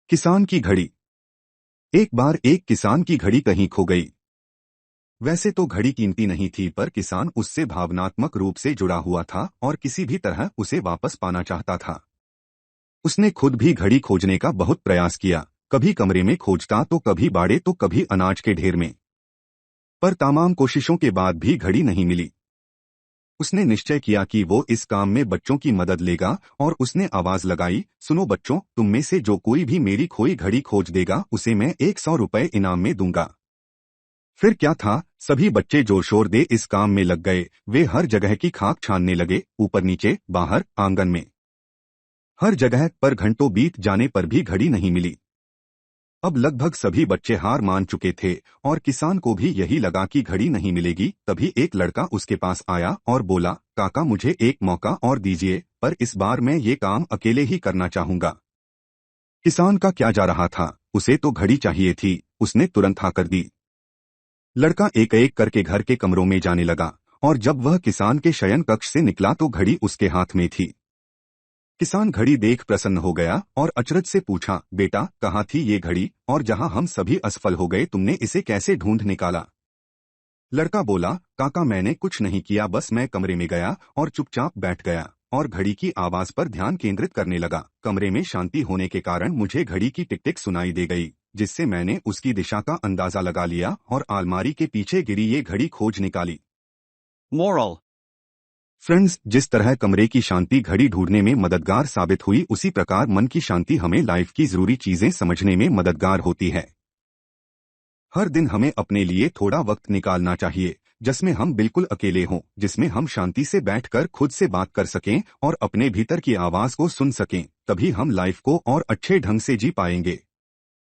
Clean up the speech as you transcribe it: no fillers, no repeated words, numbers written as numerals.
किसान की घड़ी। एक बार एक किसान की घड़ी कहीं खो गई। वैसे तो घड़ी कीमती नहीं थी, पर किसान उससे भावनात्मक रूप से जुड़ा हुआ था और किसी भी तरह उसे वापस पाना चाहता था। उसने खुद भी घड़ी खोजने का बहुत प्रयास किया। कभी कमरे में खोजता तो कभी बाड़े तो कभी अनाज के ढेर में, पर तमाम कोशिशों के बाद भी घड़ी नहीं मिली। उसने निश्चय किया कि वो इस काम में बच्चों की मदद लेगा और उसने आवाज लगाई, सुनो बच्चों, तुम में से जो कोई भी मेरी खोई घड़ी खोज देगा उसे मैं 100 रुपए इनाम में दूंगा। फिर क्या था, सभी बच्चे जोर शोर दे इस काम में लग गए। वे हर जगह की खाक छानने लगे, ऊपर नीचे, बाहर, आंगन में, हर जगह, पर घंटों बीत जाने पर भी घड़ी नहीं मिली। अब लगभग सभी बच्चे हार मान चुके थे और किसान को भी यही लगा कि घड़ी नहीं मिलेगी। तभी एक लड़का उसके पास आया और बोला, काका मुझे एक मौका और दीजिए, पर इस बार मैं ये काम अकेले ही करना चाहूंगा। किसान का क्या जा रहा था, उसे तो घड़ी चाहिए थी। उसने तुरंत हाँ कर दी। लड़का एक एक करके घर के कमरों में जाने लगा और जब वह किसान के शयन कक्ष से निकला तो घड़ी उसके हाथ में थी। किसान घड़ी देख प्रसन्न हो गया और अचरज से पूछा, बेटा कहाँ थी ये घड़ी, और जहाँ हम सभी असफल हो गए तुमने इसे कैसे ढूंढ निकाला? लड़का बोला, काका मैंने कुछ नहीं किया, बस मैं कमरे में गया और चुपचाप बैठ गया और घड़ी की आवाज पर ध्यान केंद्रित करने लगा। कमरे में शांति होने के कारण मुझे घड़ी की टिक टिक सुनाई दे गई, जिससे मैंने उसकी दिशा का अंदाजा लगा लिया और अलमारी के पीछे गिरी ये घड़ी खोज निकाली। Moral. फ्रेंड्स, जिस तरह कमरे की शांति घड़ी ढूंढने में मददगार साबित हुई, उसी प्रकार मन की शांति हमें लाइफ की जरूरी चीजें समझने में मददगार होती है। हर दिन हमें अपने लिए थोड़ा वक्त निकालना चाहिए, जिसमें हम बिल्कुल अकेले हों, जिसमें हम शांति से बैठकर खुद से बात कर सकें और अपने भीतर की आवाज को सुन सकें। तभी हम लाइफ को और अच्छे ढंग से जी पाएंगे।